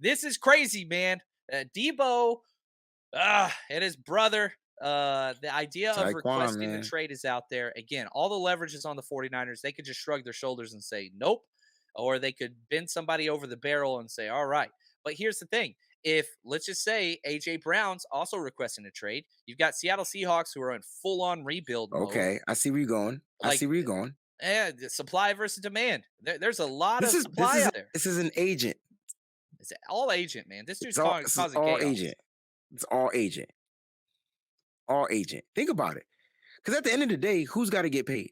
This is crazy, man. Debo and his brother. The idea of Taekwon, requesting the man. trade is out there. Again, all the leverage is on the 49ers. They could just shrug their shoulders and say, nope. Or they could bend somebody over the barrel and say, all right. But here's the thing. If, let's just say, A.J. Brown's also requesting a trade, you've got Seattle Seahawks who are in full on rebuild mode. Okay, I see where you're going. I Like, see where you're going. the supply versus demand. There's a lot This of is this supply is out there. this is an agent. It's all agent, man. This dude's It's all this is causing all chaos. agent. It's all agent. All agent. Think about it. Because at the end of the day, who's got to get paid?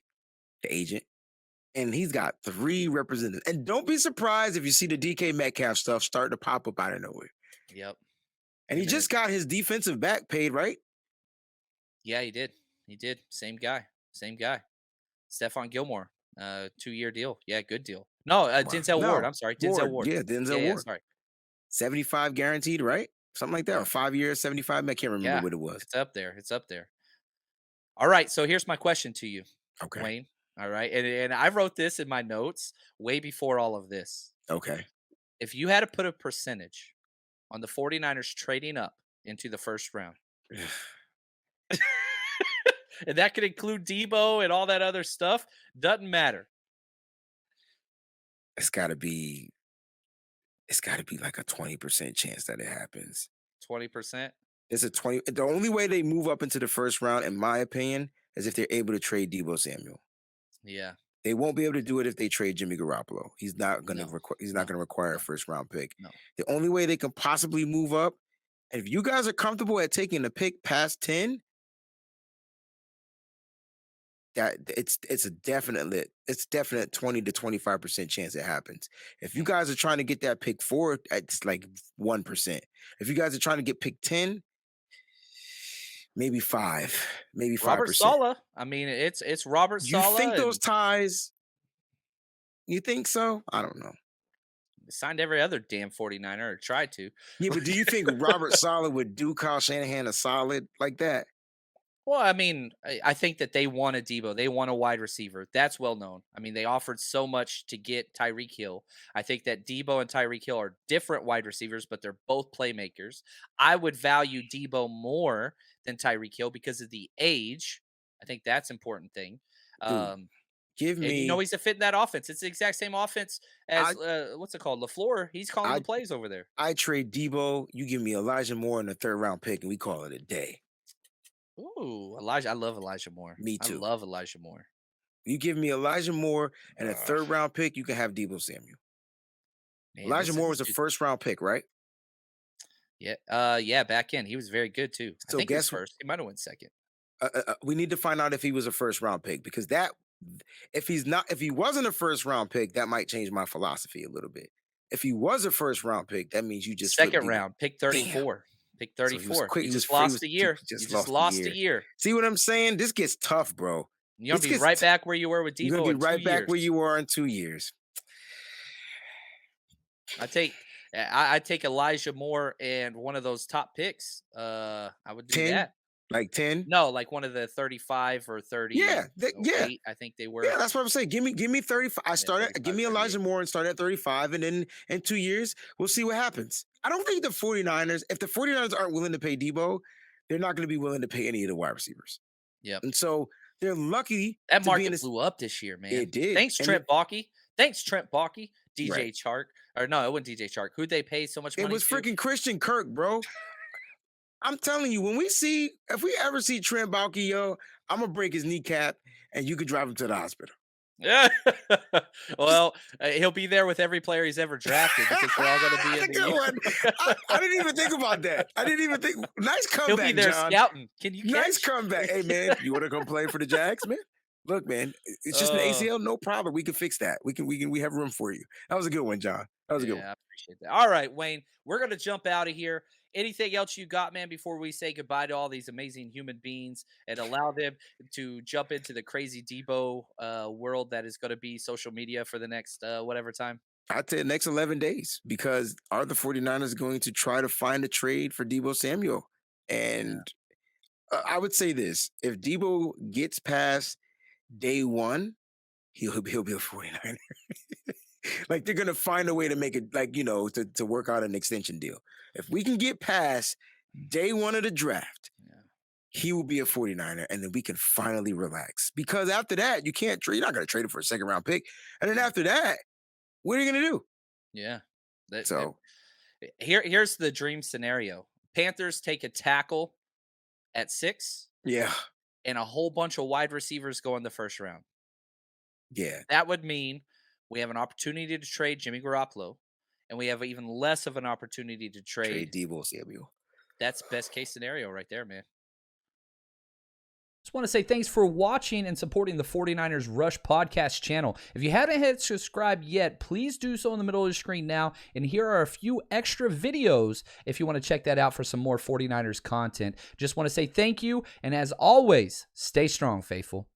The agent. And he's got three representatives. And don't be surprised if you see the DK Metcalf stuff starting to pop up out of nowhere. Yep. And he Him and just his got his defensive back paid, right? Yeah, he did. He did. Same guy. Same guy. Stephon Gilmore. 2-year deal. Yeah, good deal. No, Wow. Denzel Ward. No, I'm sorry. Denzel Ward. Ward. Yeah, Yeah, Denzel yeah, Ward. sorry. 75 guaranteed, right? Something like that. Or Yep. 5 years, 75. I can't remember Yeah. what it was. It's up there. It's up there. All right. So here's my question to you, Okay. Wayne. All right. And I wrote this in my notes way before all of this. Okay. If you had to put a percentage on the 49ers trading up into the first round, and that could include Debo and all that other stuff, doesn't matter. It's gotta be it's gotta be like a 20% chance that it happens. 20%. It's a 20. The only way they move up into the first round, in my opinion, is if they're able to trade Debo Samuel. Yeah. They won't be able to do it if they trade Jimmy Garoppolo. No. He's not No. gonna require a No. first round pick. No. The only way they can possibly move up, and if you guys are comfortable at taking the pick past 10, that it's definite 20 to 25% chance it happens. If you Hmm. guys are trying to get that pick four, it's like 1%. If you guys are trying to get pick 10, maybe five, maybe Robert 5%. Saleh. I mean, it's Robert You think Saleh those and ties, you think so? I don't know. signed every other damn 49er or tried to. Yeah, but do you think Robert Solid would do Kyle Shanahan a solid like that? Well, I mean, I think that they want a Debo. They want a wide receiver. That's well known. I mean, they offered so much to get Tyreek Hill. I think that Debo and Tyreek Hill are different wide receivers, but they're both playmakers. I would value Debo more than Tyreek Hill because of the age. I think that's important thing. Dude, Um, give and me he's a fit in that offense. It's the exact same offense I as what's it called, Lafleur. He's calling the I plays over there. I trade Debo, you give me Elijah Moore in the third round pick, and we call it a day. Ooh, Elijah. I love Elijah Moore. Me I too. love Elijah Moore. You give me Elijah Moore and a Ugh, third round pick, you can have Debo Samuel. man, Elijah Moore this was a dude. first round pick, right? Yeah, yeah, back in, he was very good too. I So think he was guess first. He might have went second. we need to find out if he was a first round pick because that if he wasn't a first round pick, that might change my philosophy a little bit. If he was a first round pick, that means you just flipped Second Debo. round, pick Damn. 34. Pick So he was 34. quick. You just lost a He year. You just just lost the lost a year. year. See what I'm saying? This gets tough, bro. You're gonna This be right gets back where you were with you're gonna Debo be in 2 right back years. where you were in 2 years. I take I take Elijah Moore and one of those top picks. I would do 10, that. like 10. No, like one of the 35 or Yeah, 38, I think they yeah. were. That's what I'm saying. Give me 35. I Yeah, started. Give 35, me 38. Elijah Moore and start at 35, and then in 2 years we'll see what happens. I don't think the 49ers, if the 49ers aren't willing to pay Debo, they're not going to be willing to pay any of the wide receivers. Yep. And so they're lucky That to be in market this. blew up this year, man. It did. Thanks, Trent Baalke. Thanks, Trent Baalke. Right. DJ Chark. Or no, it wasn't DJ Chark. Who'd they pay so much It money was to? freaking Christian Kirk, bro. I'm telling you, if we ever see Trent Baalke, yo, I'm gonna break his kneecap, and you could drive him to the hospital. Yeah. Just Well, he'll be there with every player he's ever drafted because they're all going to be That's in a good the. one. I didn't even think about that. I didn't even think. Nice He'll be comeback, there John. scouting. Can you Nice catch? comeback. Hey, man, you want to come play for the Jags, man? Look, man, it's just an uh, ACL. No problem. We can fix that. We have room for you. That was a good one, John. That was a good one. yeah, I appreciate that. All right, Wayne, we're going to jump out of here. Anything else you got, man, before we say goodbye to all these amazing human beings and allow them to jump into the crazy Debo world that is going to be social media for the next whatever time? I'd say the next 11 days because are the 49ers going to try to find a trade for Debo Samuel? Yeah. And I would say this if Debo gets past day one, he'll be a 49er. Like they're gonna find a way to make it like, to work out an extension deal. If we can get past day one of the draft, Yeah. he will be a 49er, and then we can finally relax. Because after that, you can't trade, you're not gonna trade him for a second round pick. And then Yeah. after that, what are you gonna do? Yeah. So Here's the dream scenario. Panthers take a tackle at 6 yeah, and a whole bunch of wide receivers go in the first round. yeah. That would mean we have an opportunity to trade Jimmy Garoppolo, and we have even less of an opportunity to Trade trade. Debo Samuel. That's best case scenario right there, man. Just want to say thanks for watching and supporting the 49ers Rush podcast channel. If you haven't hit subscribe yet, please do so in the middle of the screen now. And here are a few extra videos if you want to check that out for some more 49ers content. Just want to say thank you. And as always, stay strong, faithful.